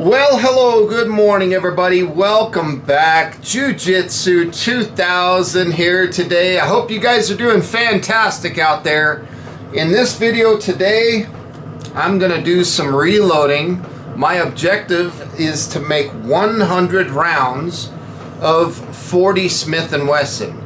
Well, hello, good morning everybody. Welcome back. Jiu-Jitsu 2000 here today. I hope you guys are doing fantastic out there. In this video today, I'm gonna do some reloading. My objective is to make 100 rounds of 40 Smith and Wesson.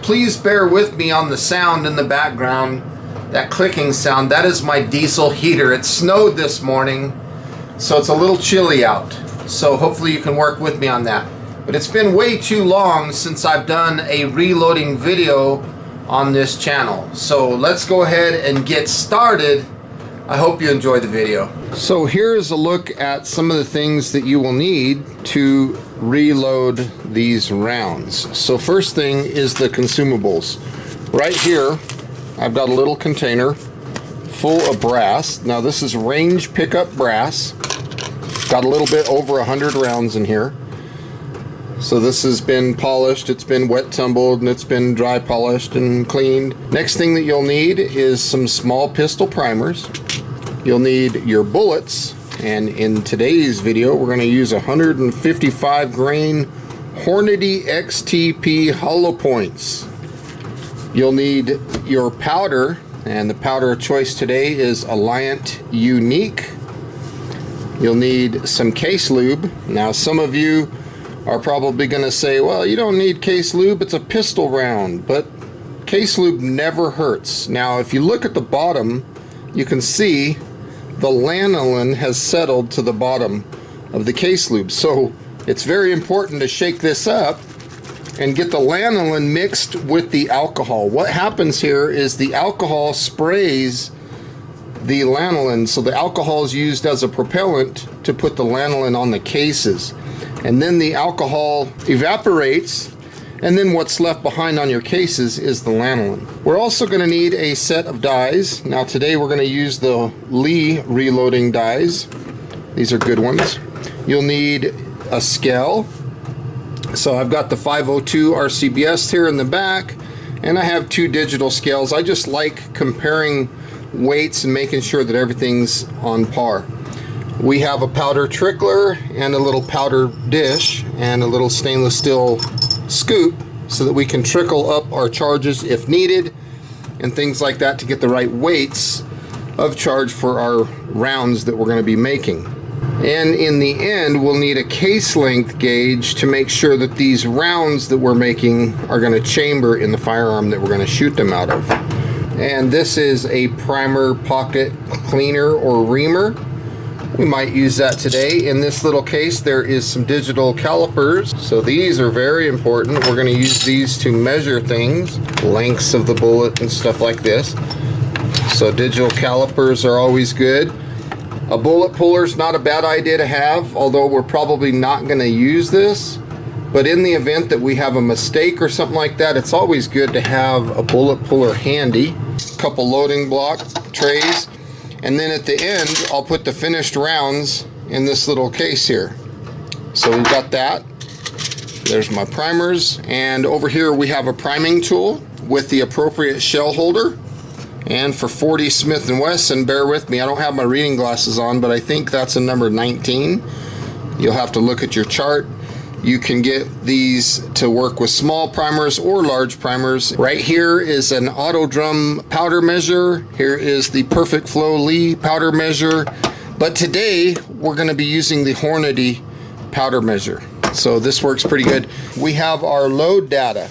Please bear with me on the sound in the background, that clicking sound. That is my diesel heater. It snowed this morning, so it's a little chilly out. So hopefully you can work with me on that. But it's been way too long since I've done a reloading video on this channel. So let's go ahead and get started. I hope you enjoy the video. So here's a look at some of the things that you will need to reload these rounds. So first thing is the consumables. Right here, I've got a little container full of brass. Now this is range pickup brass. Got a little bit over 100 rounds in here. So this has been polished, it's been wet tumbled, and it's been dry polished and cleaned. Next thing that you'll need is some small pistol primers. You'll need your bullets, and in today's video we're going to use 155 grain Hornady XTP hollow points. You'll need your powder, and the powder of choice today is Allient Unique. You'll need some case lube. Now some of you are probably going to say, well, you don't need case lube, it's a pistol round, but case lube never hurts. Now if you look at the bottom, you can see the lanolin has settled to the bottom of the case lube. So it's very important to shake this up and get the lanolin mixed with the alcohol. What happens here is the alcohol sprays the lanolin, so the alcohol is used as a propellant to put the lanolin on the cases. And then the alcohol evaporates, and then what's left behind on your cases is the lanolin. We're also going to need a set of dies. Now today we're going to use the Lee reloading dies. These are good ones. You'll need a scale. So I've got the 502 RCBS here in the back, and I have two digital scales. I just like comparing weights and making sure that everything's on par. We have a powder trickler and a little powder dish and a little stainless steel scoop so that we can trickle up our charges if needed and things like that to get the right weights of charge for our rounds that we're going to be making. And in the end, we'll need a case length gauge to make sure that these rounds that we're making are going to chamber in the firearm that we're going to shoot them out of. And this is a primer pocket cleaner or reamer. We might use that today. In this little case there is some digital calipers, so these are very important. We're going to use these to measure things, lengths of the bullet and stuff like this. So digital calipers are always good. A bullet puller is not a bad idea to have, although we're probably not going to use this. But in the event that we have a mistake or something like that, it's always good to have a bullet puller handy. A couple loading block trays. And then at the end, I'll put the finished rounds in this little case here. So we've got that. There's my primers. And over here we have a priming tool with the appropriate shell holder. And for 40 Smith and Wesson, bear with me, I don't have my reading glasses on, but I think that's a number 19. You'll have to look at your chart. You can get these to work with small primers or large primers. Right here is an auto drum powder measure. Here is the Perfect Flow Lee powder measure. But today we're going to be using the Hornady powder measure. So this works pretty good. We have our load data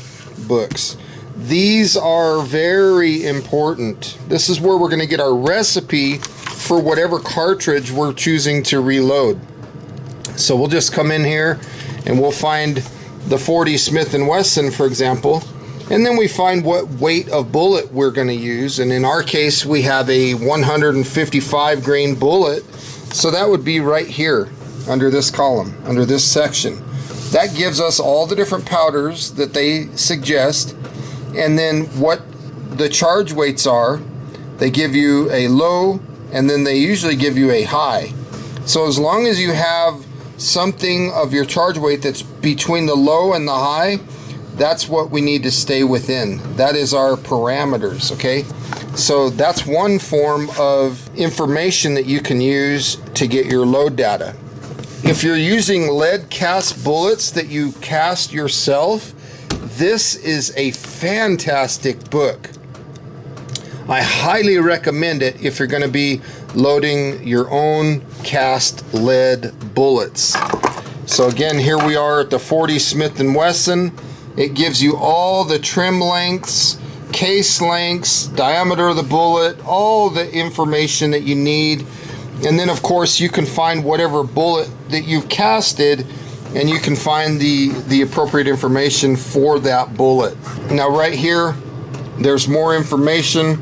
books. These are very important. This is where we're going to get our recipe for whatever cartridge we're choosing to reload. So we'll just come in here and we'll find the 40 Smith and Wesson, for example, and then we find what weight of bullet we're going to use. And in our case we have a 155 grain bullet, so that would be right here under this column, under this section. That gives us all the different powders that they suggest, and then what the charge weights are. They give you a low, and then they usually give you a high. So as long as you have something of your charge weight that's between the low and the high, that's what we need to stay within. That is our parameters, okay? So that's one form of information that you can use to get your load data. If you're using lead cast bullets that you cast yourself, this is a fantastic book. I highly recommend it if you're going to be loading your own cast lead bullets. So again, here we are at the 40 Smith and Wesson. It gives you all the trim lengths, case lengths, diameter of the bullet, all the information that you need. And then of course you can find whatever bullet that you've casted, and you can find the appropriate information for that bullet. Now right here, there's more information,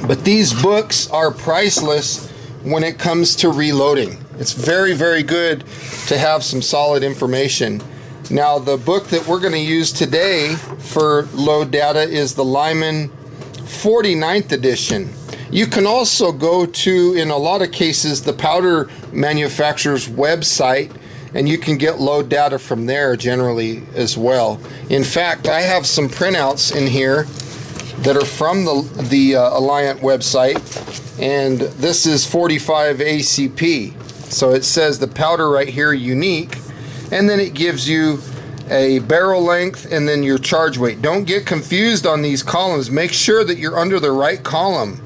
but these books are priceless when it comes to reloading. It's very, very good to have some solid information. Now the book that we're going to use today for load data is the Lyman 49th edition. You can also go to, in a lot of cases, the powder manufacturer's website, and you can get load data from there generally as well. In fact, I have some printouts in here that are from the Allient website, and this is 45 ACP. So it says the powder right here, unique, and then it gives you a barrel length and then your charge weight. Don't get confused on these columns. Make sure that you're under the right column.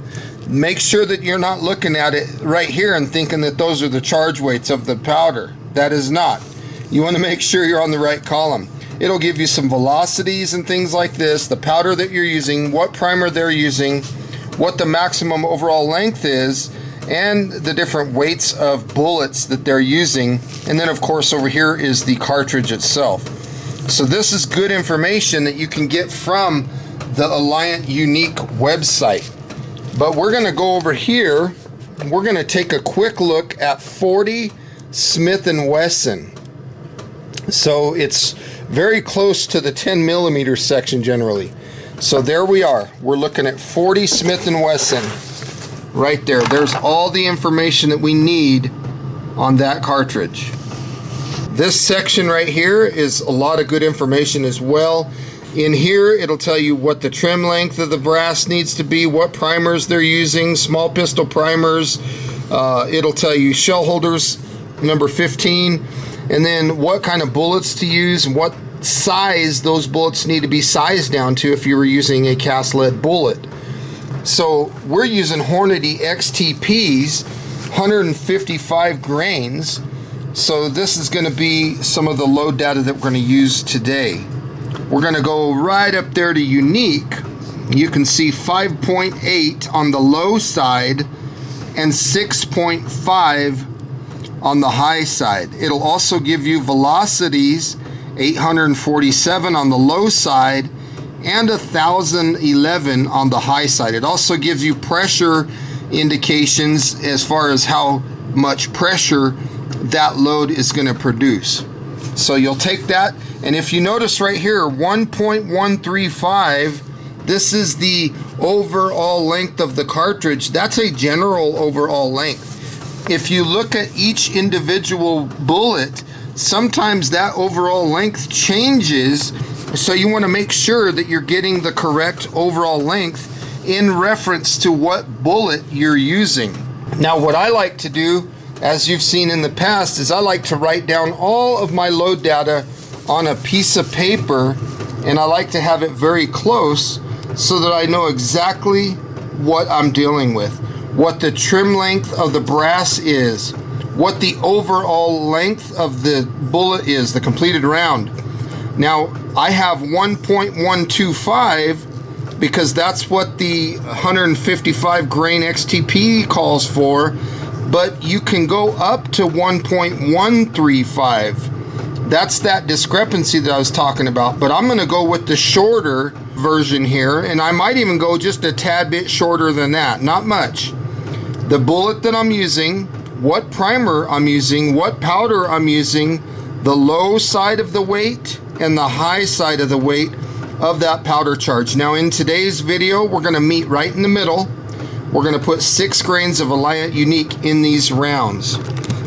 Make sure that you're not looking at it right here and thinking that those are the charge weights of the powder. That is not. You want to make sure you're on the right column. It'll give you some velocities and things like this, the powder that you're using, what primer they're using, what the maximum overall length is, and the different weights of bullets that they're using. And then of course over here is the cartridge itself. So this is good information that you can get from the Allient Unique website. But we're going to go over here and we're going to take a quick look at 40 Smith and Wesson. So it's very close to the 10 millimeter section generally. So there we are. We're looking at 40 Smith and Wesson right there. There's all the information that we need on that cartridge. This section right here is a lot of good information as well. In here, it'll tell you what the trim length of the brass needs to be, what primers they're using, small pistol primers. It'll tell you shell holders, number 15, and then what kind of bullets to use, what size those bullets need to be sized down to if you were using a cast lead bullet. So we're using Hornady XTPs, 155 grains. So this is going to be some of the load data that we're going to use today. We're going to go right up there to unique. You can see 5.8 on the low side and 6.5 on the high side. It'll also give you velocities, 847 on the low side and 1011 on the high side. It also gives you pressure indications as far as how much pressure that load is going to produce. So you'll take that, and if you notice right here, 1.135, this is the overall length of the cartridge. That's a general overall length. If you look at each individual bullet, sometimes that overall length changes, so you want to make sure that you're getting the correct overall length in reference to what bullet you're using. Now what I like to do, as you've seen in the past, is I like to write down all of my load data on a piece of paper, and I like to have it very close so that I know exactly what I'm dealing with, what the trim length of the brass is, what the overall length of the bullet is, the completed round. Now I have 1.125 because that's what the 155 grain XTP calls for, but you can go up to 1.135. That's that discrepancy that I was talking about, but I'm going to go with the shorter version here, and I might even go just a tad bit shorter than that, not much. The bullet that I'm using, what primer I'm using, what powder I'm using, the low side of the weight and the high side of the weight of that powder charge. Now in today's video, we're going to meet right in the middle. We're going to put 6 grains of Allient Unique in these rounds.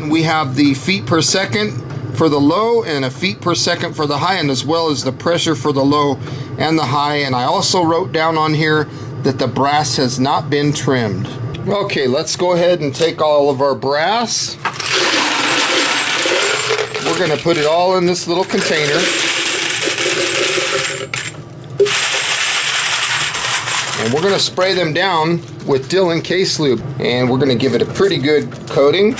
We have the feet per second for the low and a feet per second for the high, and as well as the pressure for the low and the high. And I also wrote down on here that the brass has not been trimmed. Okay, let's go ahead and take all of our brass. We're going to put it all in this little container. And we're going to spray them down with Dillon case lube, and we're going to give it a pretty good coating.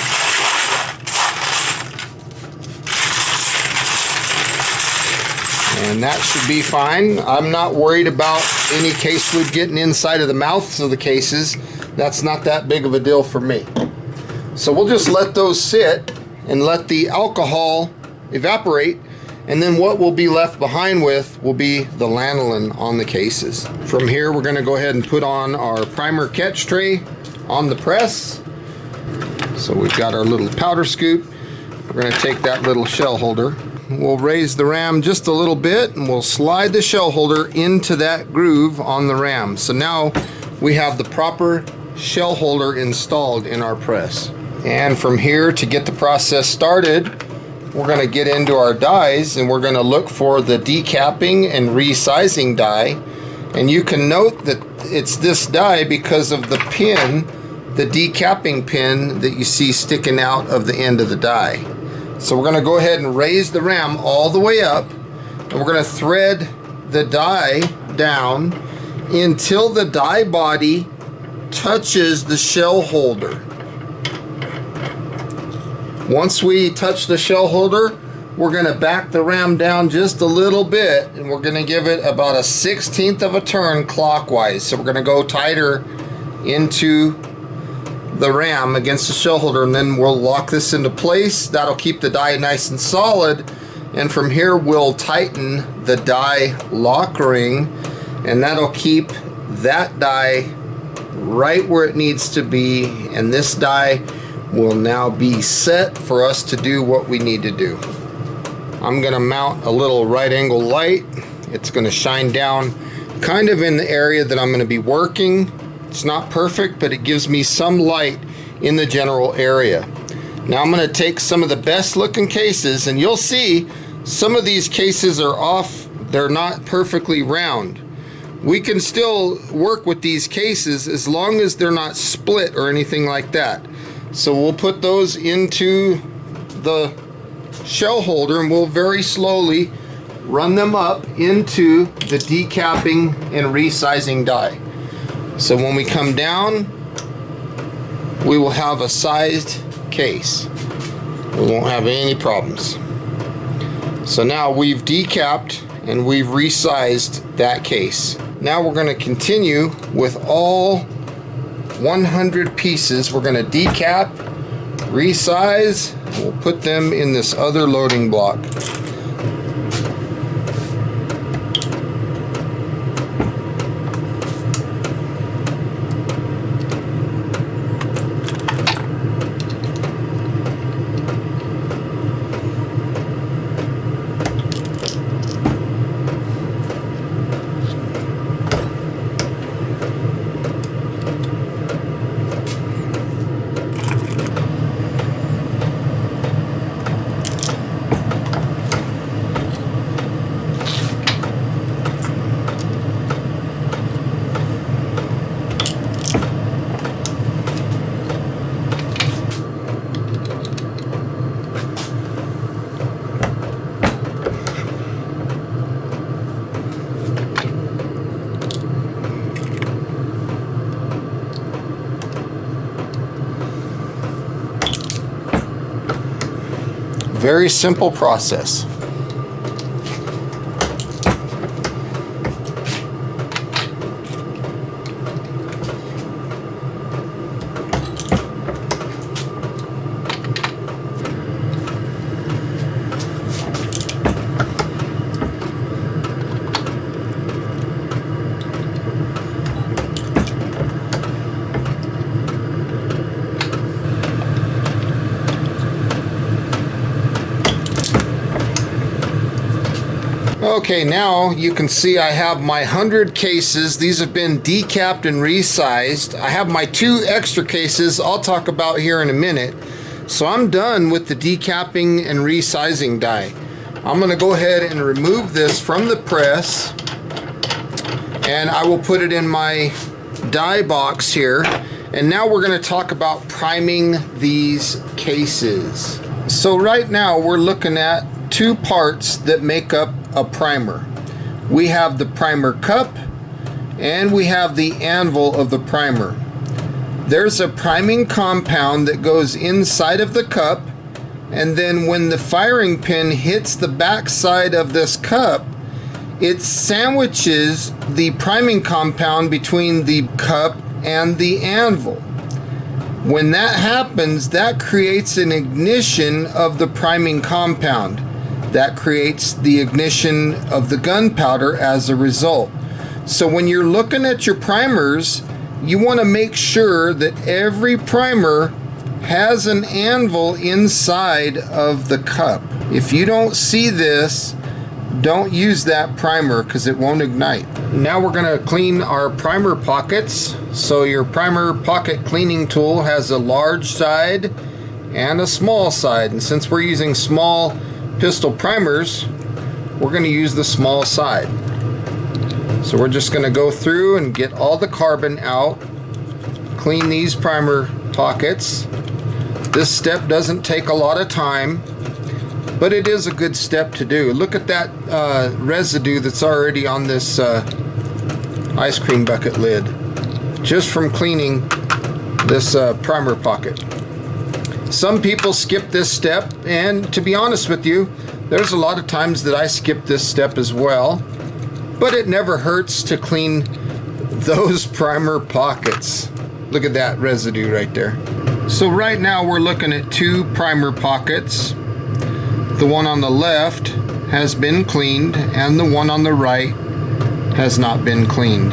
And that should be fine. I'm not worried about any case lube getting inside of the mouths of the cases. That's not that big of a deal for me. So we'll just let those sit and let the alcohol evaporate, and then what will be left behind with will be the lanolin on the cases. From here, we're going to go ahead and put on our primer catch tray on the press. So we've got our little powder scoop. We're going to take that little shell holder. We'll raise the ram just a little bit, and we'll slide the shell holder into that groove on the ram. So now we have the proper shell holder installed in our press. And from here, to get the process started, we're going to get into our dies, and we're going to look for the decapping and resizing die. And you can note that it's this die because of the pin, the decapping pin that you see sticking out of the end of the die. So we're going to go ahead and raise the ram all the way up, and we're going to thread the die down until the die body touches the shell holder. Once we touch the shell holder, we're going to back the ram down just a little bit, and we're going to give it about a 1/16 of a turn clockwise. So we're going to go tighter into the ram against the shell holder, and then we'll lock this into place. That'll keep the die nice and solid, and from here we'll tighten the die lock ring, and that'll keep that die right where it needs to be, and this die will now be set for us to do what we need to do. I'm going to mount a little right angle light. It's going to shine down kind of in the area that I'm going to be working. It's not perfect, but it gives me some light in the general area. Now I'm going to take some of the best looking cases, and you'll see some of these cases are off. They're not perfectly round. We can still work with these cases as long as they're not split or anything like that. So we'll put those into the shell holder, and we'll very slowly run them up into the decapping and resizing die. So when we come down, we will have a sized case. We won't have any problems. So now we've decapped and we've resized that case. Now we're going to continue with all 100 pieces. We're going to decap, resize, and we'll put them in this other loading block. Very simple process. Okay, now you can see I have my 100 cases. These have been decapped and resized. I have my 2 extra cases I'll talk about here in a minute. So I'm done with the decapping and resizing die. I'm going to go ahead and remove this from the press, and I will put it in my die box here. And now we're going to talk about priming these cases. So right now we're looking at 2 parts that make up a primer. We have the primer cup and we have the anvil of the primer. There's a priming compound that goes inside of the cup, and then when the firing pin hits the back side of this cup, it sandwiches the priming compound between the cup and the anvil. When that happens, that creates an ignition of the priming compound. That creates the ignition of the gunpowder as a result. So when you're looking at your primers, you want to make sure that every primer has an anvil inside of the cup. If you don't see this, don't use that primer because it won't ignite. Now we're going to clean our primer pockets. So your primer pocket cleaning tool has a large side and a small side. And since we're using small pistol primers, we're going to use the small side. So we're just going to go through and get all the carbon out, clean these primer pockets. This step doesn't take a lot of time, but it is a good step to do. Look at that residue that's already on this ice cream bucket lid, just from cleaning this primer pocket. Some people skip this step, and to be honest with you, there's a lot of times that I skip this step as well, but it never hurts to clean those primer pockets. Look at that residue right there. So right now we're looking at 2 primer pockets. The one on the left has been cleaned, and the one on the right has not been cleaned.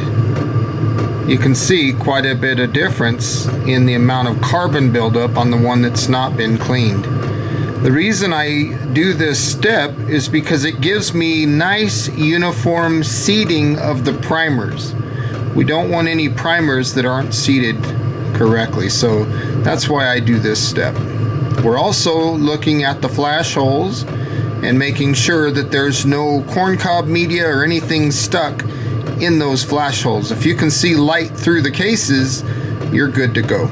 You can see quite a bit of difference in the amount of carbon buildup on the one that's not been cleaned. The reason I do this step is because it gives me nice uniform seating of the primers. We don't want any primers that aren't seated correctly, so that's why I do this step. We're also looking at the flash holes and making sure that there's no corncob media or anything stuck in those flash holes. If you can see light through the cases, you're good to go.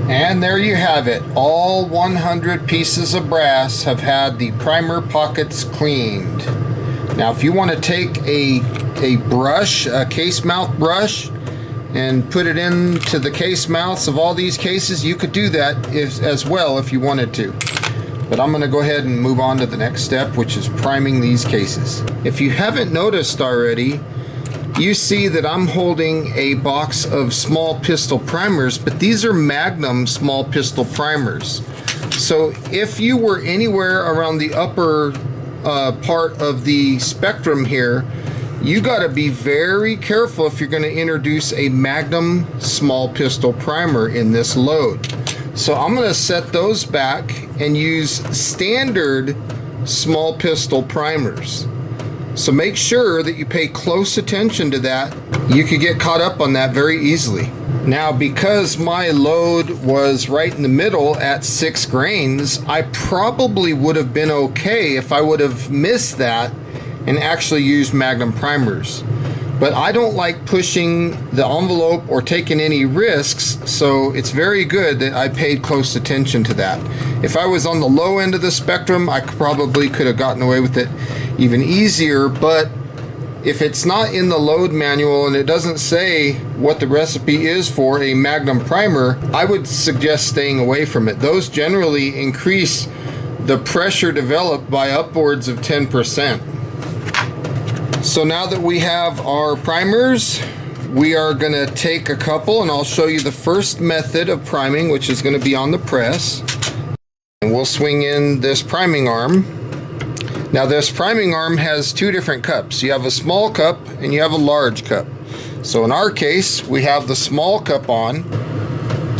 And there you have it. All 100 pieces of brass have had the primer pockets cleaned. Now if you want to take a brush, a case mouth brush, and put it into the case mouths of all these cases, you could do that as well if you wanted to. But I'm going to go ahead and move on to the next step, which is priming these cases. If you haven't noticed already, you see that I'm holding a box of small pistol primers, but these are Magnum small pistol primers. So if you were anywhere around the upper part of the spectrum here, you got to be very careful if you're going to introduce a Magnum small pistol primer in this load. So I'm going to set those back and use standard small pistol primers. So make sure that you pay close attention to that. You could get caught up on that very easily. Now, because my load was right in the middle at 6 grains, I probably would have been okay if I would have missed that and actually used Magnum primers. But I don't like pushing the envelope or taking any risks, so it's very good that I paid close attention to that. If I was on the low end of the spectrum, I probably could have gotten away with it even easier, but if it's not in the load manual and it doesn't say what the recipe is for a Magnum primer, I would suggest staying away from it. Those generally increase the pressure developed by upwards of 10%. So now that we have our primers, we are going to take a couple, and I'll show you the first method of priming, which is going to be on the press. And we'll swing in this priming arm. Now this priming arm has 2 different cups. You have a small cup and you have a large cup. So in our case, we have the small cup on.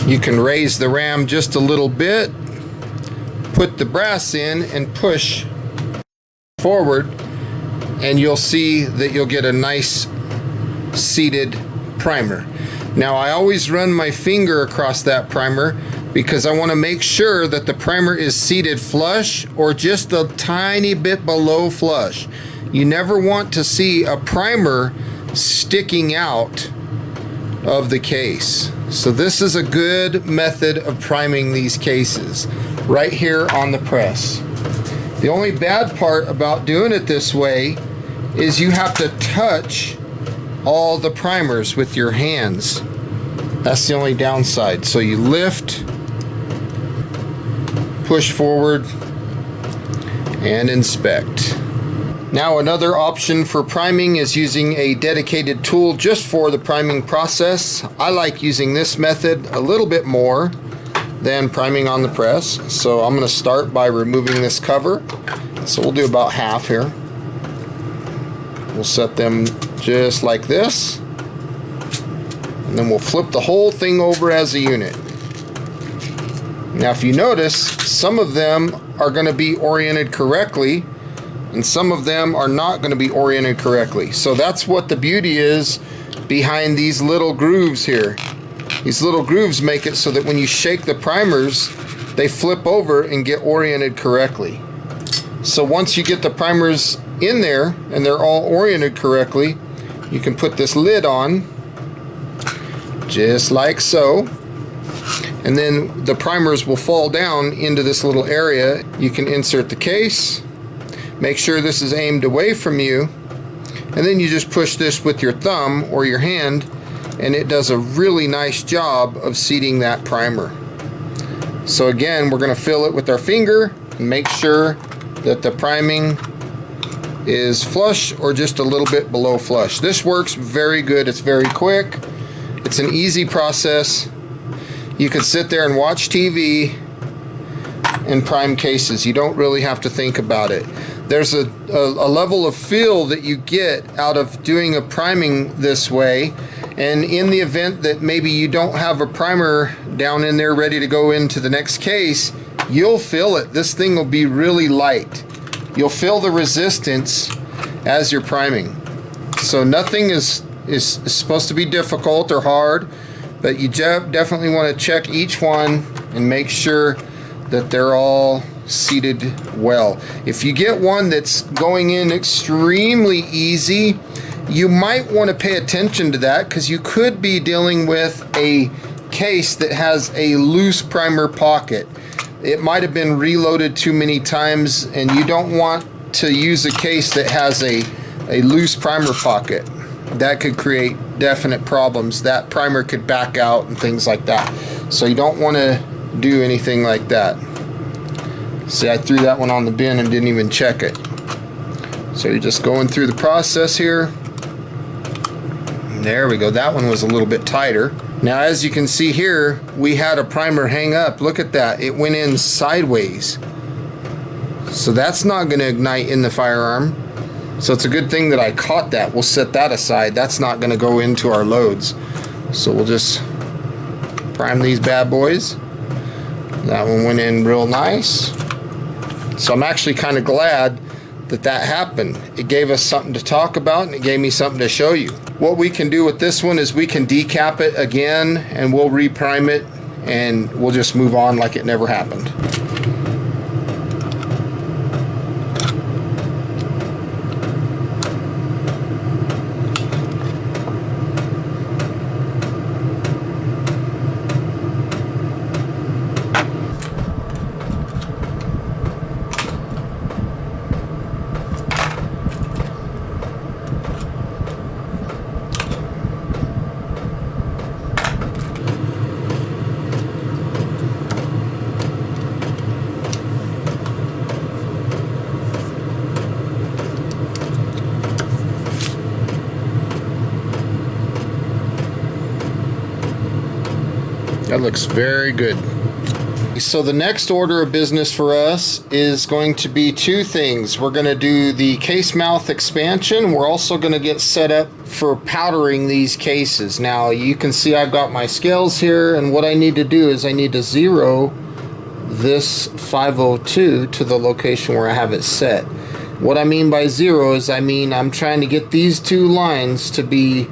You can raise the ram just a little bit, put the brass in and push forward, and you'll see that you'll get a nice seated primer. Now I always run my finger across that primer because I want to make sure that the primer is seated flush or just a tiny bit below flush. You never want to see a primer sticking out of the case. So this is a good method of priming these cases right here on the press. The only bad part about doing it this way is you have to touch all the primers with your hands. That's the only downside. So you lift, push forward, and inspect. Now another option for priming is using a dedicated tool just for the priming process. I like using this method a little bit more than priming on the press. So I'm going to start by removing this cover. So we'll do about half here. We'll set them just like this. And then we'll flip the whole thing over as a unit. Now if you notice, some of them are going to be oriented correctly and some of them are not going to be oriented correctly. So that's what the beauty is behind these little grooves here. These little grooves make it so that when you shake the primers, they flip over and get oriented correctly. So once you get the primers in there and they're all oriented correctly, you can put this lid on just like so, and then the primers will fall down into this little area. You can insert the case, make sure this is aimed away from you, and then you just push this with your thumb or your hand and it does a really nice job of seating that primer. So again, we're going to fill it with our finger and make sure that the priming is flush or just a little bit below flush. This works very good. It's very quick. It's an easy process. You can sit there and watch TV and prime cases. You don't really have to think about it. There's a level of feel that you get out of doing a priming this way, and in the event that maybe you don't have a primer down in there ready to go into the next case, you'll feel it. This thing will be really light. You'll feel the resistance as you're priming. So nothing is supposed to be difficult or hard, but you definitely want to check each one and make sure that they're all seated well. If you get one that's going in extremely easy, you might want to pay attention to that because you could be dealing with a case that has a loose primer pocket. It might have been reloaded too many times, and you don't want to use a case that has a loose primer pocket. That could create definite problems. That primer could back out and things like that. So you don't want to do anything like that. See, I threw that one on the bin and didn't even check it. So you're just going through the process here. There we go. That one was a little bit tighter. Now as you can see here, we had a primer hang up. Look at that. It went in sideways. So that's not going to ignite in the firearm. So it's a good thing that I caught that. We'll set that aside. That's not going to go into our loads. So we'll just prime these bad boys. That one went in real nice. So I'm actually kind of glad that that happened. It gave us something to talk about and it gave me something to show you. What we can do with this one is we can decap it again and we'll reprime it and we'll just move on like it never happened. That looks very good. So the next order of business for us is going to be two things. We're going to do the case mouth expansion. We're also going to get set up for powdering these cases. Now you can see I've got my scales here, and what I need to do is I need to zero this 502 to the location where I have it set. What I mean by zero is I'm trying to get these two lines to be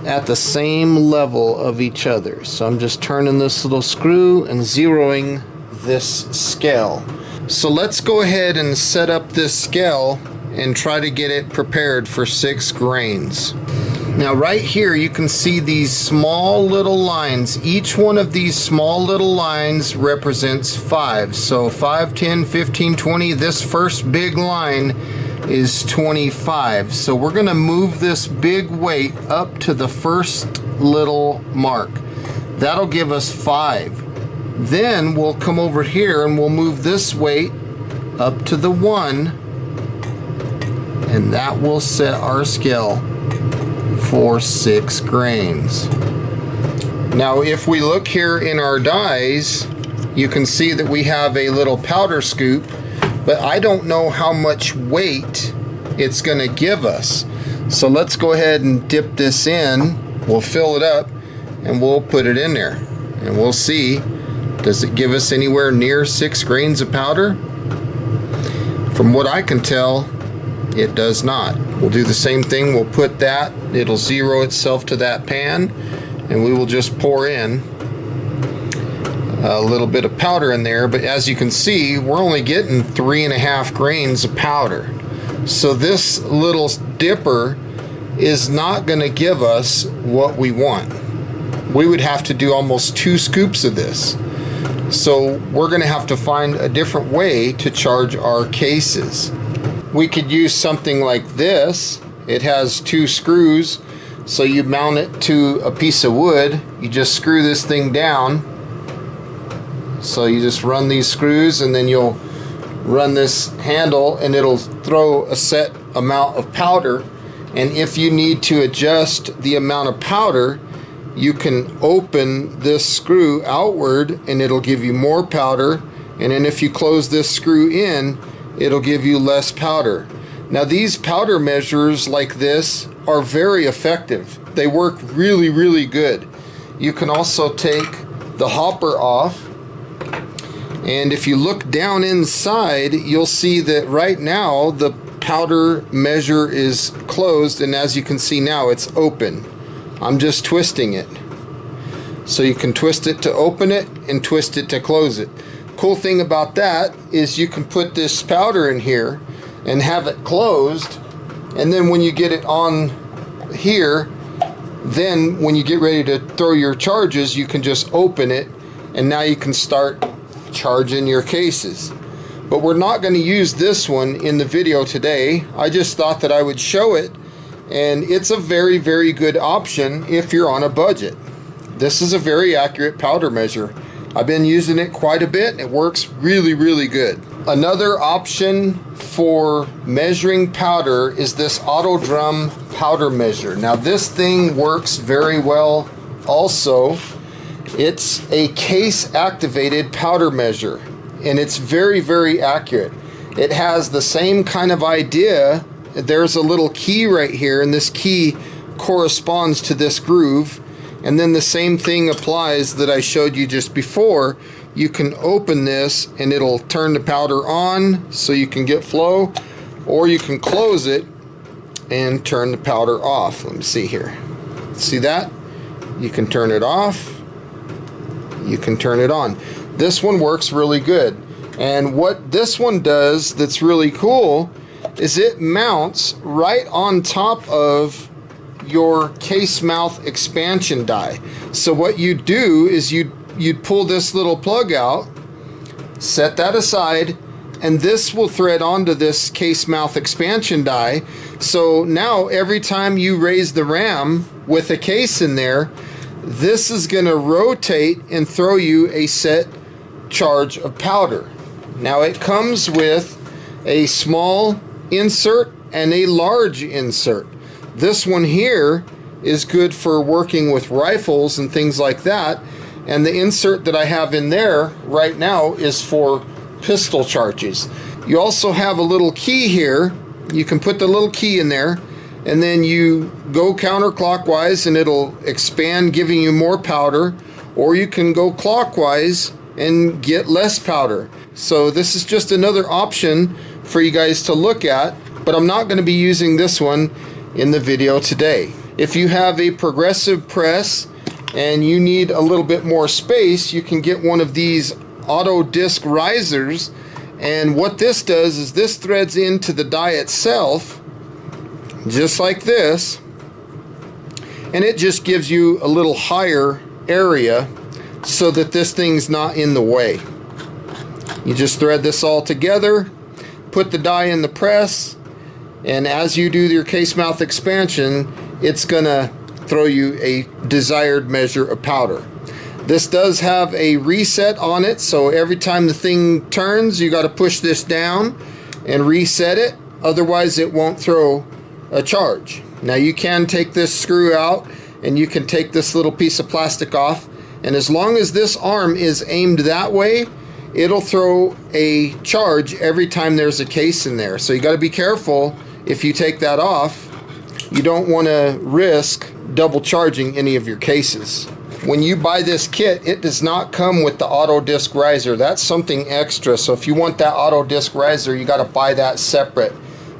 at the same level of each other. So I'm just turning this little screw and zeroing this scale. So let's go ahead and set up this scale and try to get it prepared for 6 grains. Now right here you can see these small little lines. Each one of these small little lines represents 5. So 5, 10, 15, 20. This first big line is 25. So we're going to move this big weight up to the first little mark. That'll give us 5. Then we'll come over here and we'll move this weight up to the 1, and that will set our scale for 6 grains. Now if we look here in our dies, you can see that we have a little powder scoop, but I don't know how much weight it's going to give us. So let's go ahead and dip this in. We'll fill it up and we'll put it in there, and we'll see, does it give us anywhere near 6 grains of powder? From what I can tell, it does not. We'll do the same thing. We'll put that, it'll zero itself to that pan, and we will just pour in a little bit of powder in there. But as you can see, we're only getting 3.5 grains of powder. So this little dipper is not going to give us what we want. We would have to do almost 2 scoops of this. So we're going to have to find a different way to charge our cases. We could use something like this. It has 2 screws, so you mount it to a piece of wood. You just screw this thing down. So you just run these screws, and then you'll run this handle, and it'll throw a set amount of powder. And if you need to adjust the amount of powder, you can open this screw outward and it'll give you more powder, and then if you close this screw in, it'll give you less powder. Now these powder measures like this are very effective. They work really, really good. You can also take the hopper off, and if you look down inside, you'll see that right now the powder measure is closed, and as you can see now, it's open. I'm just twisting it. So you can twist it to open it and twist it to close it. Cool thing about that is you can put this powder in here and have it closed, and then when you get it on here, then when you get ready to throw your charges, you can just open it, and now you can start charging your cases. But we're not going to use this one in the video today. I just thought that I would show it, and it's a very, very good option if you're on a budget. This is a very accurate powder measure. I've been using it quite a bit, and it works really, really good. Another option for measuring powder is this auto drum powder measure. Now this thing works very well also. It's a case activated powder measure, and it's very, very accurate. It has the same kind of idea. There's a little key right here, and this key corresponds to this groove, and then the same thing applies that I showed you just before. You can open this and it'll turn the powder on so you can get flow, or you can close it and turn the powder off. Let me see here. See that? You can turn it off, you can turn it on. This one works really good, and what this one does that's really cool is it mounts right on top of your case mouth expansion die. So what you do is you'd pull this little plug out, set that aside, and this will thread onto this case mouth expansion die. So now every time you raise the ram with a case in there, this is going to rotate and throw you a set charge of powder. Now it comes with a small insert and a large insert. This one here is good for working with rifles and things like that, and the insert that I have in there right now is for pistol charges. You also have a little key here. You can put the little key in there, and then you go counterclockwise and it'll expand, giving you more powder, or you can go clockwise and get less powder. So this is just another option for you guys to look at, but I'm not going to be using this one in the video today. If you have a progressive press and you need a little bit more space, you can get one of these auto disc risers, and what this does is this threads into the die itself just like this, and it just gives you a little higher area so that this thing's not in the way. You just thread this all together, put the die in the press, and as you do your case mouth expansion, it's gonna throw you a desired measure of powder. This does have a reset on it, so every time the thing turns, you got to push this down and reset it, otherwise it won't throw a charge. Now you can take this screw out and you can take this little piece of plastic off, and as long as this arm is aimed that way, it'll throw a charge every time there's a case in there. So you got to be careful if you take that off. You don't want to risk double charging any of your cases. When you buy this kit, it does not come with the auto disc riser. That's something extra. So if you want that auto disc riser, you got to buy that separate.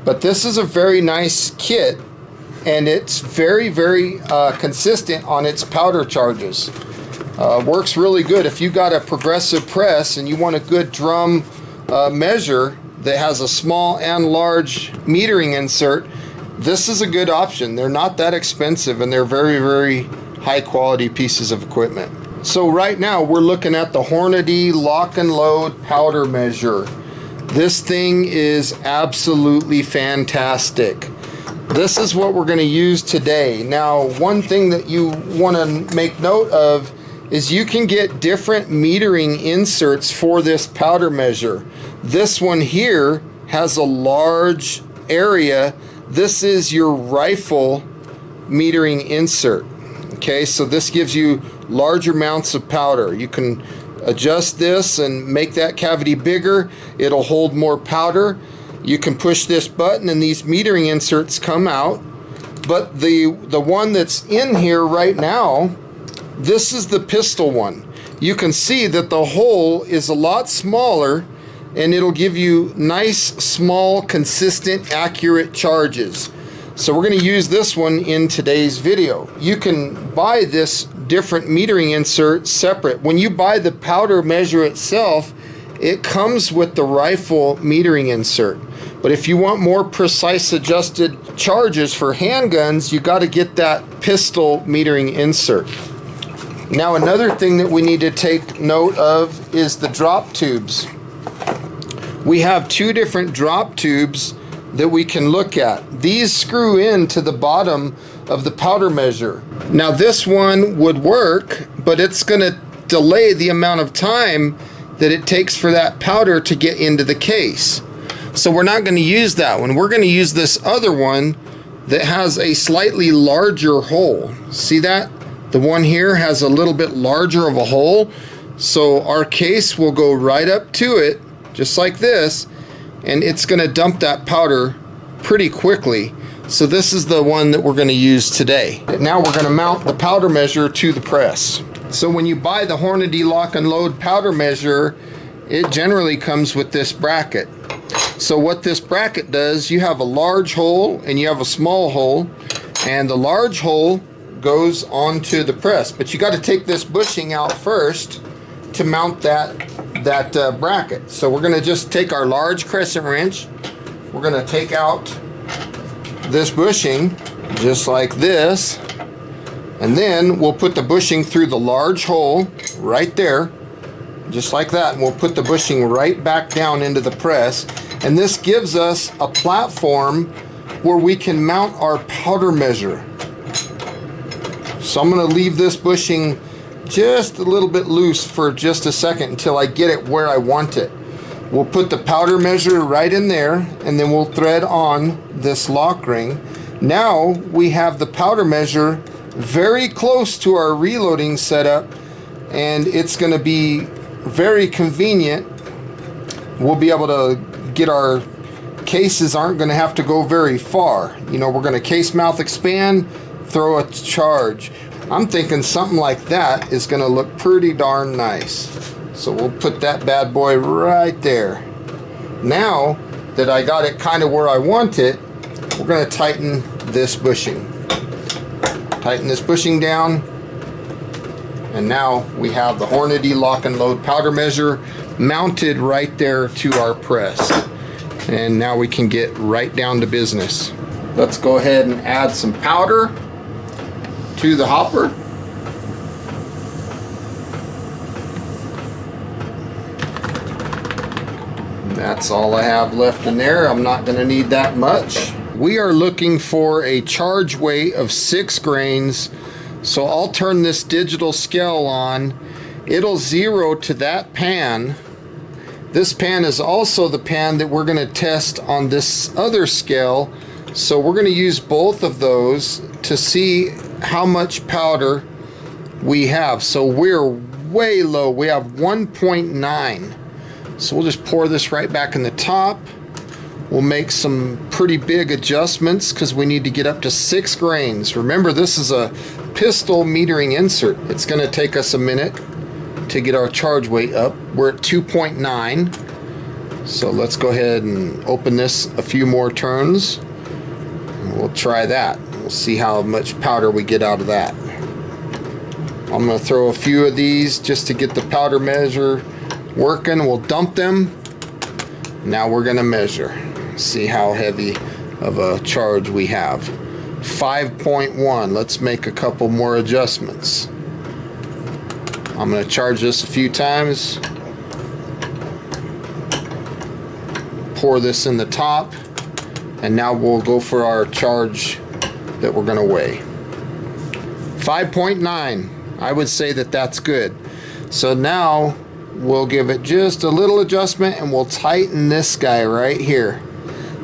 But this is a very nice kit, and it's very consistent on its powder charges. Works really good. If you got a progressive press and you want a good drum measure that has a small and large metering insert, this is a good option. They're not that expensive, and they're very high quality pieces of equipment. So right now we're looking at the Hornady Lock and Load powder measure. This thing is absolutely fantastic. This is what we're going to use today. Now, one thing that you want to make note of is you can get different metering inserts for this powder measure. This one here has a large area. This is your rifle metering insert. Okay, so this gives you larger amounts of powder. You can adjust this and make that cavity bigger. It'll hold more powder. You can push this button and these metering inserts come out. But the one that's in here right now, this is the pistol one. You can see that the hole is a lot smaller, and it'll give you nice, small, consistent, accurate charges. So we're going to use this one in today's video. You can buy this different metering insert separate. When you buy the powder measure itself, it comes with the rifle metering insert. But if you want more precise adjusted charges for handguns, you got to get that pistol metering insert. Now, another thing that we need to take note of is the drop tubes. We have two different drop tubes that we can look at. These screw into the bottom of the powder measure. Now this one would work, but it's going to delay the amount of time that it takes for that powder to get into the case. So we're not going to use that one. We're going to use this other one that has a slightly larger hole. See that? The one here has a little bit larger of a hole. So our case will go right up to it, just like this, and it's going to dump that powder pretty quickly. So this is the one that we're going to use today. Now we're going to mount the powder measure to the press. So when you buy the Hornady Lock and Load powder measure, it generally comes with this bracket. So what this bracket does, you have a large hole and you have a small hole, and the large hole goes onto the press. But you got to take this bushing out first to mount that bracket. So we're going to just take our large crescent wrench. We're going to take out this bushing just like this, and then we'll put the bushing through the large hole right there, just like that, and we'll put the bushing right back down into the press. And this gives us a platform where we can mount our powder measure. So I'm going to leave this bushing just a little bit loose for just a second until I get it where I want it. We'll put the powder measure right in there, and then we'll thread on this lock ring. Now we have the powder measure very close to our reloading setup, and it's going to be very convenient. We'll be able to get our cases, aren't going to have to go very far. You know, we're going to case mouth expand, throw a charge. I'm thinking something like that is going to look pretty darn nice. So we'll put that bad boy right there. Now that I got it kind of where I want it, we're going to tighten this bushing. Tighten this bushing down. And now we have the Hornady lock and load powder measure mounted right there to our press. And now we can get right down to business. Let's go ahead and add some powder to the hopper. That's all I have left in there. I'm not going to need that much. We are looking for a charge weight of 6 grains. So I'll turn this digital scale on. It'll zero to that pan. This pan is also the pan that we're going to test on this other scale. So we're going to use both of those to see how much powder we have. So we're way low. We have 1.9. So we'll just pour this right back in the top. We'll make some pretty big adjustments because we need to get up to 6 grains. Remember, this is a pistol metering insert. It's going to take us a minute to get our charge weight up. We're at 2.9. So let's go ahead and open this a few more turns. And we'll try that. We'll see how much powder we get out of that. I'm going to throw a few of these just to get the powder measure working. We'll dump them. Now we're going to measure. See how heavy of a charge we have. 5.1. Let's make a couple more adjustments. I'm going to charge this a few times. Pour this in the top. And now we'll go for our charge that we're going to weigh. 5.9. I would say that that's good. So now we'll give it just a little adjustment and we'll tighten this guy right here.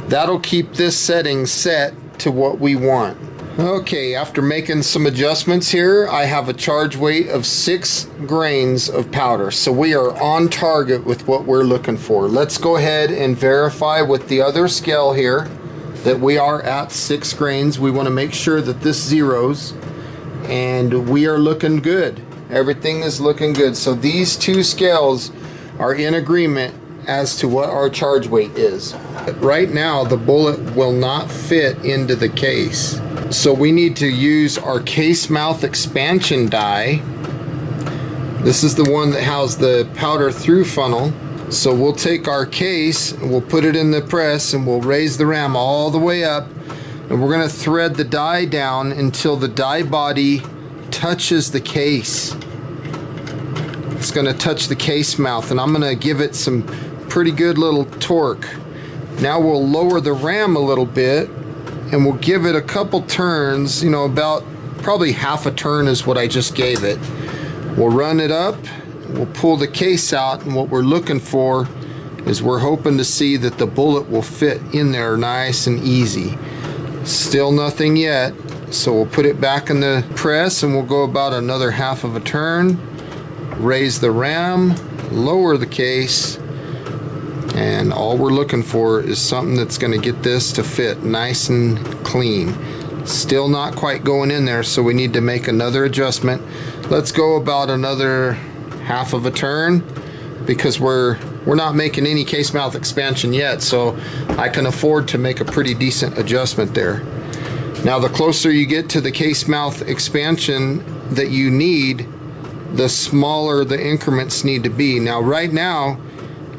That'll keep this setting set to what we want. Okay, after making some adjustments here, I have a charge weight of 6 grains of powder. So we are on target with what we're looking for. Let's go ahead and verify with the other scale here that we are at 6 grains. We want to make sure that this zeros, and we are looking good. Everything is looking good. So these two scales are in agreement as to what our charge weight is. Right now the bullet will not fit into the case. So we need to use our case mouth expansion die. This is the one that has the powder through funnel. So we'll take our case and we'll put it in the press and we'll raise the ram all the way up, and we're going to thread the die down until the die body touches the case. It's going to touch the case mouth, and I'm going to give it some pretty good little torque. Now we'll lower the ram a little bit and we'll give it a couple turns, you know, about probably half a turn is what I just gave it. We'll run it up, we'll pull the case out, and what we're looking for is we're hoping to see that the bullet will fit in there nice and easy. Still nothing yet, so we'll put it back in the press and we'll go about another half of a turn, raise the ram, lower the case, and all we're looking for is something that's going to get this to fit nice and clean. Still not quite going in there, so we need to make another adjustment. Let's go about another half of a turn because we're not making any case mouth expansion yet, so I can afford to make a pretty decent adjustment there. Now the closer you get to the case mouth expansion that you need, the smaller the increments need to be. Now right now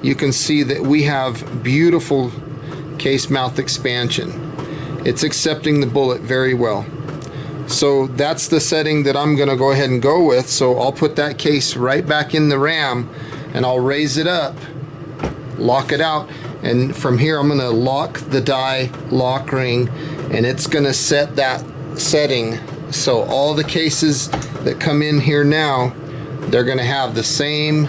you can see that we have beautiful case mouth expansion. It's accepting the bullet very well. So that's the setting that I'm going to go ahead and go with. So I'll put that case right back in the ram and I'll raise it up, lock it out, and from here I'm going to lock the die lock ring, and it's going to set that setting. So all the cases that come in here now, they're going to have the same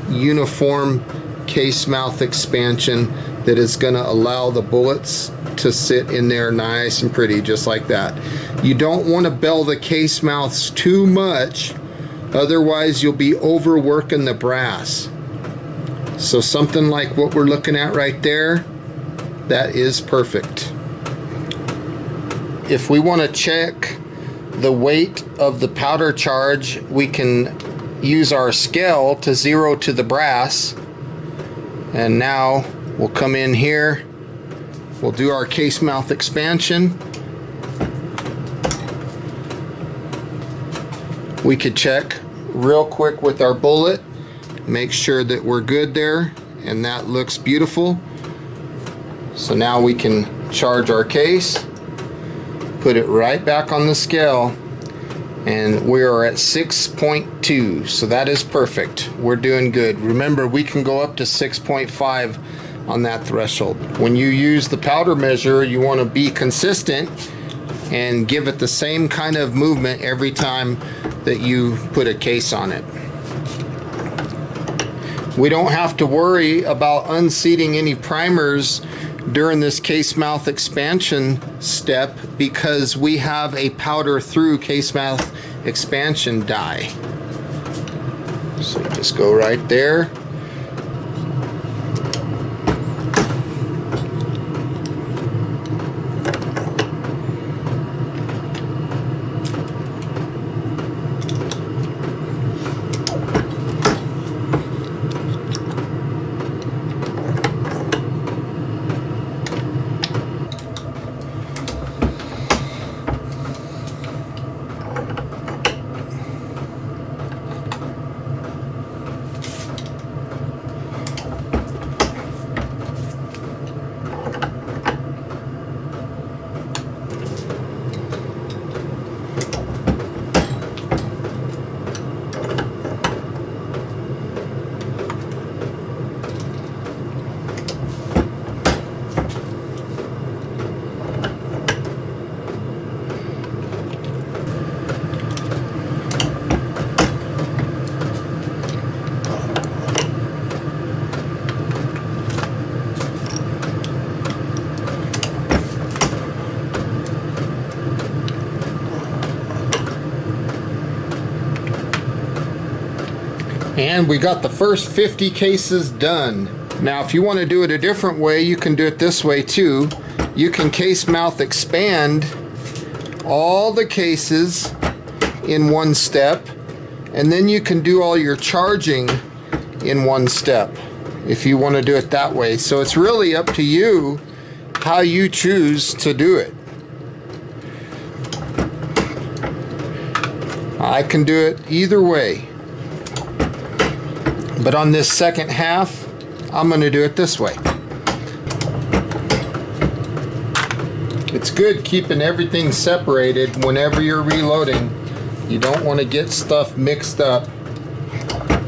uniform case mouth expansion that is going to allow the bullets to sit in there nice and pretty, just like that. You don't want to bell the case mouths too much, otherwise you'll be overworking the brass. So something like what we're looking at right there, that is perfect. If we want to check the weight of the powder charge, we can use our scale to zero to the brass. And now we'll come in here We'll do our case mouth expansion. We could check real quick with our bullet, make sure that we're good there, and that looks beautiful. So now we can charge our case, put it right back on the scale, and we are at 6.2, so that is perfect. We're doing good. Remember, we can go up to 6.5 on that threshold. When you use the powder measure, you want to be consistent and give it the same kind of movement every time that you put a case on it. We don't have to worry about unseating any primers during this case mouth expansion step because we have a powder through case mouth expansion die. So just go right there. And we got the first 50 cases done. Now if you want to do it a different way, you can do it this way too. You can case mouth expand all the cases in one step, and then you can do all your charging in one step if you want to do it that way. So it's really up to you how you choose to do it. I can do it either way. But on this second half, I'm going to do it this way. It's good keeping everything separated whenever you're reloading. You don't want to get stuff mixed up.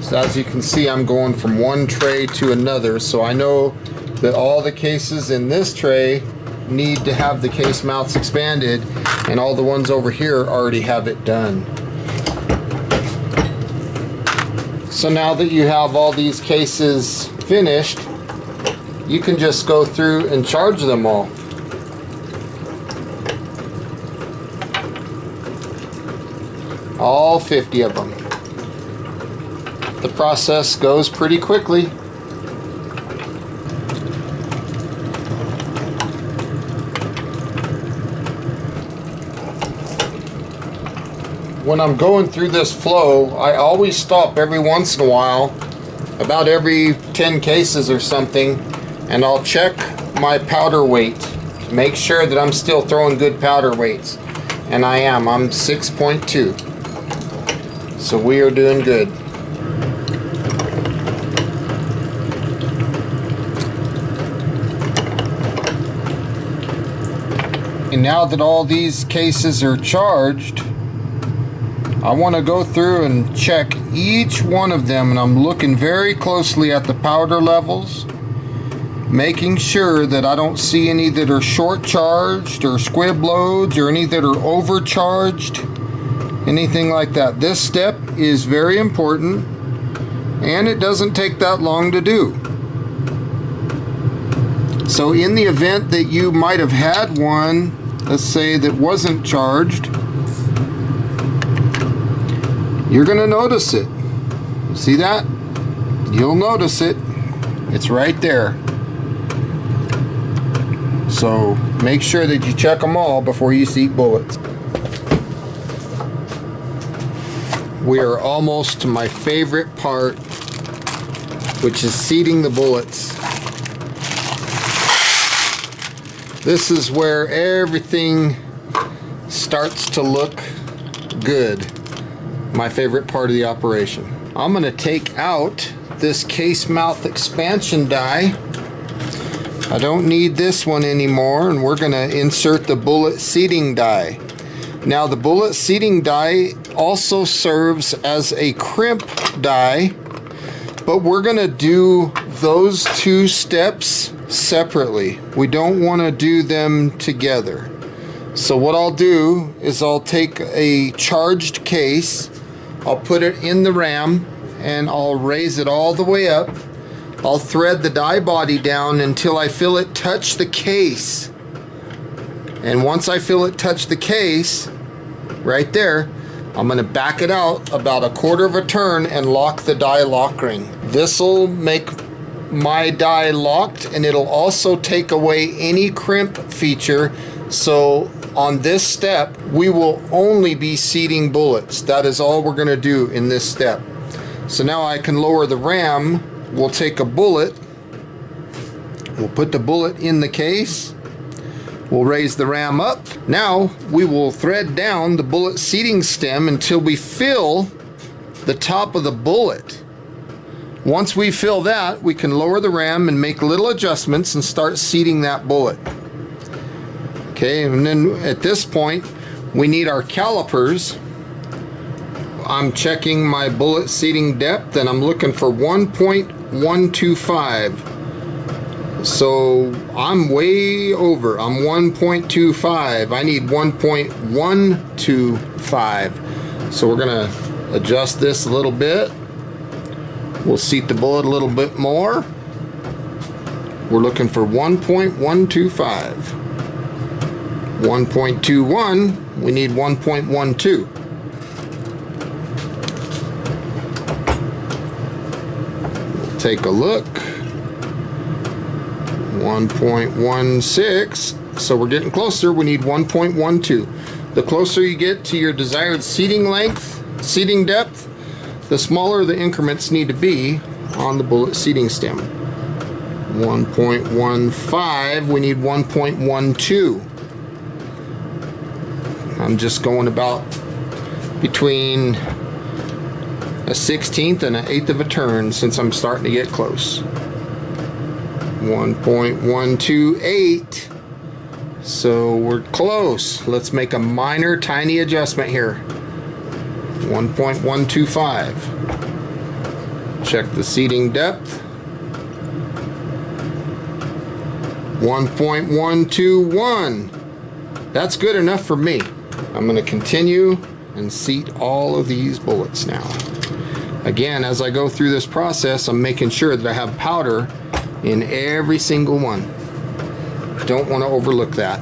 So as you can see, I'm going from one tray to another. So I know that all the cases in this tray need to have the case mouths expanded, and all the ones over here already have it done. So now that you have all these cases finished, you can just go through and charge them all. All 50 of them. The process goes pretty quickly. When I'm going through this flow, I always stop every once in a while, about every 10 cases or something, and I'll check my powder weight to make sure that I'm still throwing good powder weights. And I am. I'm 6.2. So we are doing good. And now that all these cases are charged, I want to go through and check each one of them, and I'm looking very closely at the powder levels, making sure that I don't see any that are short charged or squib loads or any that are overcharged, anything like that. This step is very important, and it doesn't take that long to do. So in the event that you might have had one, let's say, that wasn't charged, you're going to notice it. See that? You'll notice it. It's right there. So make sure that you check them all before you seat bullets. We are almost to my favorite part, which is seating the bullets. This is where everything starts to look good. My favorite part of the operation. I'm going to take out this case mouth expansion die. I don't need this one anymore, and we're going to insert the bullet seating die. Now the bullet seating die also serves as a crimp die, but we're going to do those two steps separately. We don't want to do them together. So what I'll do is I'll take a charged case, I'll put it in the ram, and I'll raise it all the way up. I'll thread the die body down until I feel it touch the case. And once I feel it touch the case, right there, I'm going to back it out about a quarter of a turn and lock the die lock ring. This will make my die locked, and it'll also take away any crimp feature. So on this step, we will only be seating bullets. That is all we're going to do in this step. So now I can lower the ram. We'll take a bullet. We'll put the bullet in the case. We'll raise the ram up. Now we will thread down the bullet seating stem until we fill the top of the bullet. Once we fill that, we can lower the ram and make little adjustments and start seating that bullet. Okay, and then at this point, we need our calipers. I'm checking my bullet seating depth, and I'm looking for 1.125. So I'm way over. I'm 1.25. I need 1.125. So we're gonna adjust this a little bit. We'll seat the bullet a little bit more. We're looking for 1.125. 1.21, we need 1.12. We'll take a look. 1.16, so we're getting closer. We need 1.12. The closer you get to your desired seating length, seating depth, the smaller the increments need to be on the bullet seating stem. 1.15, we need 1.12. I'm just going about between a 16th and an 1/8 of a turn since I'm starting to get close. 1.128. So we're close. Let's make a minor tiny adjustment here. 1.125. Check the seating depth. 1.121. That's good enough for me. I'm going to continue and seat all of these bullets now. Again, as I go through this process, I'm making sure that I have powder in every single one. Don't want to overlook that.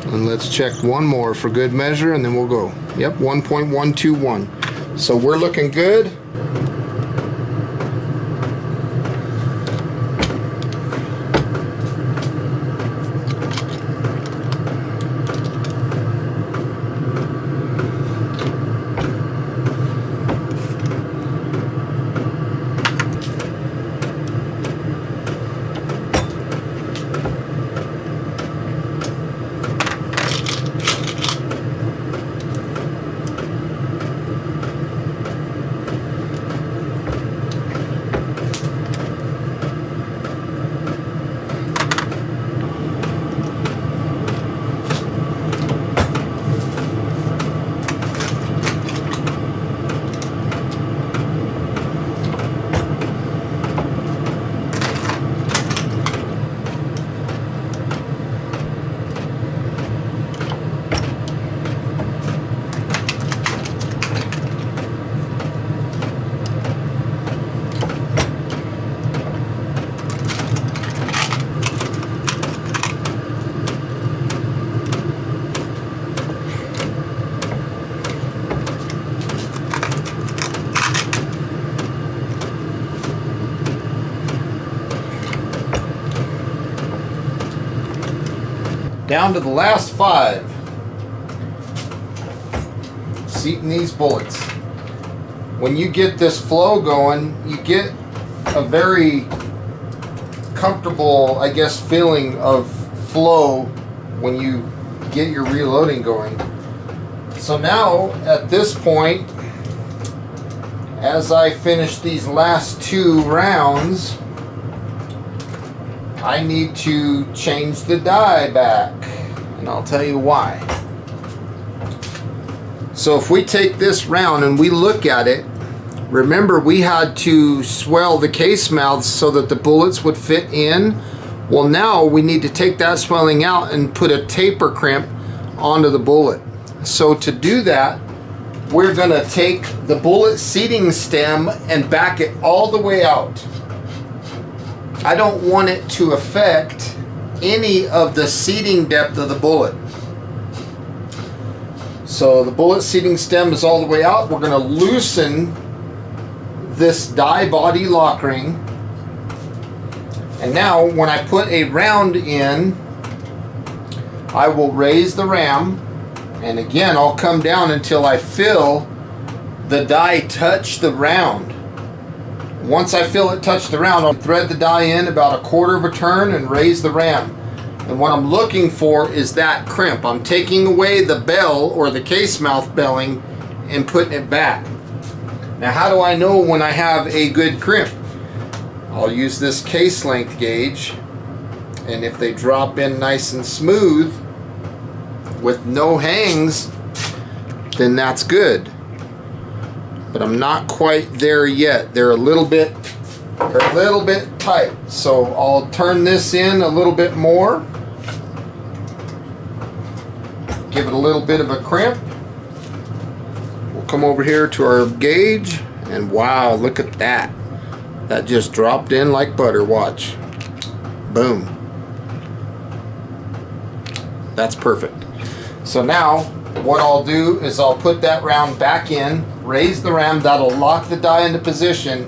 And let's check one more for good measure, and then we'll go. Yep, 1.121. So we're looking good. Down to the last 5. Seating these bullets. When you get this flow going, you get a very comfortable, I guess, feeling of flow when you get your reloading going. So now at this point, as I finish these last 2 rounds, I need to change the die back, and I'll tell you why. So if we take this round and we look at it, remember we had to swell the case mouths so that the bullets would fit in. Well, now we need to take that swelling out and put a taper crimp onto the bullet. So to do that, we're going to take the bullet seating stem and back it all the way out. I don't want it to affect any of the seating depth of the bullet. So the bullet seating stem is all the way out. We're going to loosen this die body lock ring. And now when I put a round in, I will raise the ram. And again, I'll come down until I feel the die touch the round. Once I feel it touch the round, I'll thread the die in about 1/4 of a turn and raise the ram. And what I'm looking for is that crimp. I'm taking away the bell or the case mouth belling and putting it back. Now how do I know when I have a good crimp? I'll use this case length gauge, and if they drop in nice and smooth with no hangs, then that's good. But I'm not quite there yet. They're a little bit tight. So I'll turn this in a little bit more. Give it a little bit of a crimp. We'll come over here to our gauge, and wow, look at that. That just dropped in like butter. Watch. Boom. That's perfect. So now what I'll do is I'll put that round back in, raise the ram, that'll lock the die into position,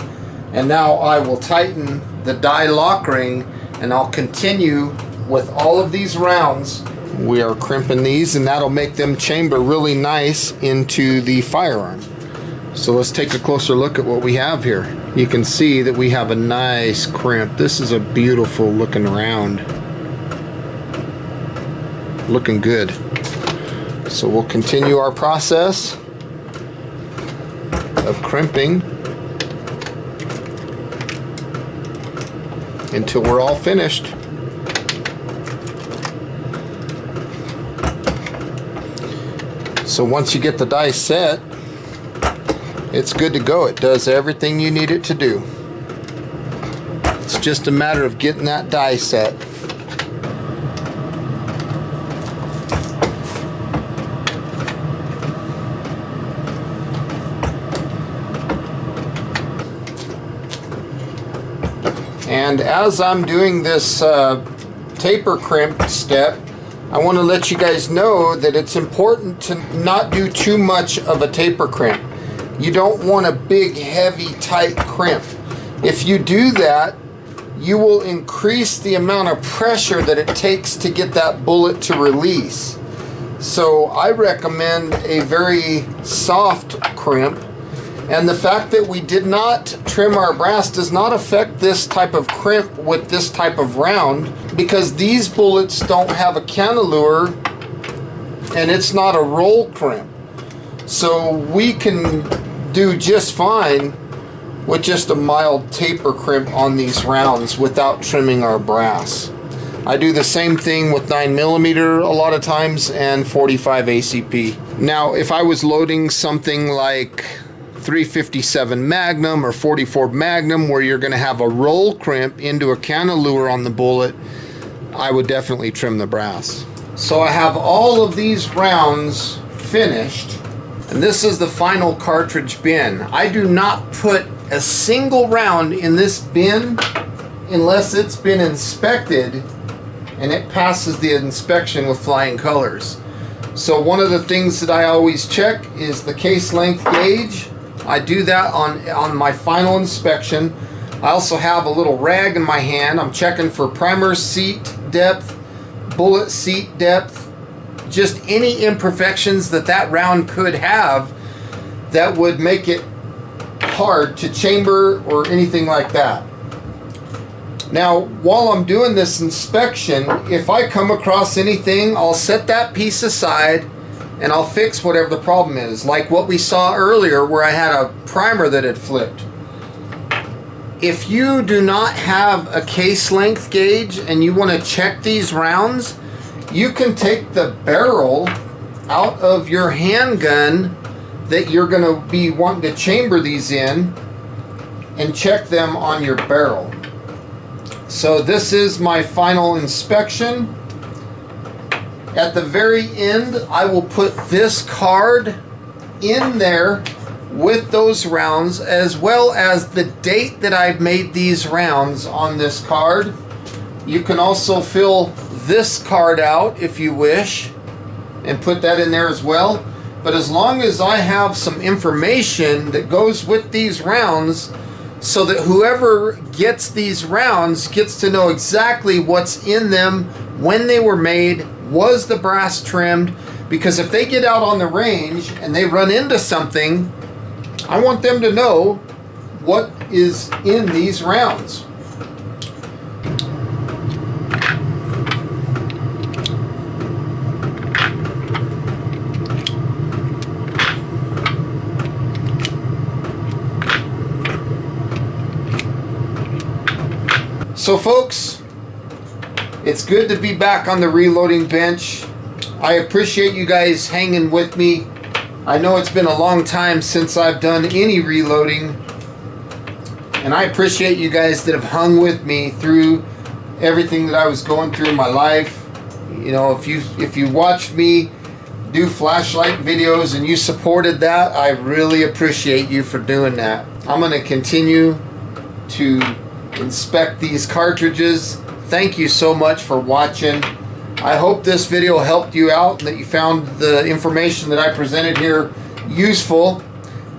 and now I will tighten the die lock ring, and I'll continue with all of these rounds. We are crimping these, and that'll make them chamber really nice into the firearm. So let's take a closer look at what we have here. You can see that we have a nice crimp. This is a beautiful looking round. Looking good. So we'll continue our process of crimping until we're all finished. So once you get the die set, it's good to go. It does everything you need it to do. It's just a matter of getting that die set. And as I'm doing this taper crimp step, I want to let you guys know that it's important to not do too much of a taper crimp. You don't want a big, heavy, tight crimp. If you do that, you will increase the amount of pressure that it takes to get that bullet to release. So I recommend a very soft crimp. And the fact that we did not trim our brass does not affect this type of crimp with this type of round, because these bullets don't have a cantilure and it's not a roll crimp. So we can do just fine with just a mild taper crimp on these rounds without trimming our brass. I do the same thing with 9mm a lot of times and 45 ACP. Now if I was loading something like 357 Magnum or 44 Magnum, where you're going to have a roll crimp into a cantilure on the bullet, I would definitely trim the brass. So I have all of these rounds finished, and this is the final cartridge bin. I do not put a single round in this bin unless it's been inspected and it passes the inspection with flying colors. So one of the things that I always check is the case length gauge. I do that on my final inspection. I also have a little rag in my hand. I'm checking for primer seat depth, bullet seat depth, just any imperfections that round could have that would make it hard to chamber or anything like that. Now, while I'm doing this inspection, if I come across anything, I'll set that piece aside and I'll fix whatever the problem is. Like what we saw earlier where I had a primer that had flipped. If you do not have a case length gauge and you want to check these rounds, you can take the barrel out of your handgun that you're going to be wanting to chamber these in and check them on your barrel. So this is my final inspection. At the very end, I will put this card in there with those rounds, as well as the date that I've made these rounds on this card. You can also fill this card out if you wish and put that in there as well. But as long as I have some information that goes with these rounds, so that whoever gets these rounds gets to know exactly what's in them, when they were made, was the brass trimmed, because if they get out on the range and they run into something, I want them to know what is in these rounds. So folks, it's good to be back on the reloading bench. I appreciate you guys hanging with me. I know it's been a long time since I've done any reloading, and I appreciate you guys that have hung with me through everything that I was going through in my life. You know, if you watched me do flashlight videos and you supported that, I really appreciate you for doing that. I'm going to continue to inspect these cartridges. Thank you so much for watching. I hope this video helped you out and that you found the information that I presented here useful.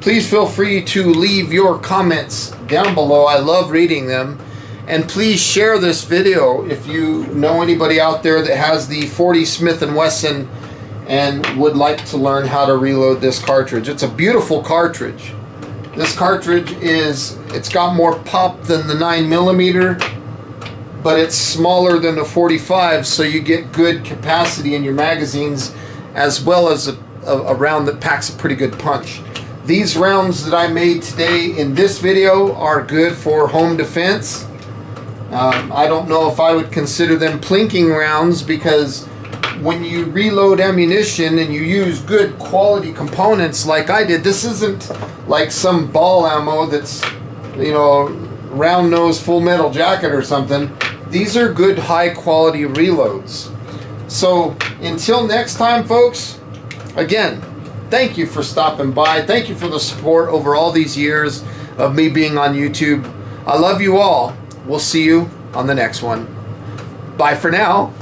Please feel free to leave your comments down below. I love reading them. And please share this video if you know anybody out there that has the 40 Smith & Wesson and would like to learn how to reload this cartridge. It's a beautiful cartridge. This cartridge it's got more pop than the 9mm, but it's smaller than the 45, so you get good capacity in your magazines, as well as a round that packs a pretty good punch. These rounds that I made today in this video are good for home defense. I don't know if I would consider them plinking rounds, because when you reload ammunition and you use good quality components like I did, this isn't like some ball ammo that's, you know, round nose full metal jacket or something. These are good high quality reloads. So until next time, folks, again, thank you for stopping by. Thank you for the support over all these years of me being on YouTube. I love you all. We'll see you on the next one. Bye for now.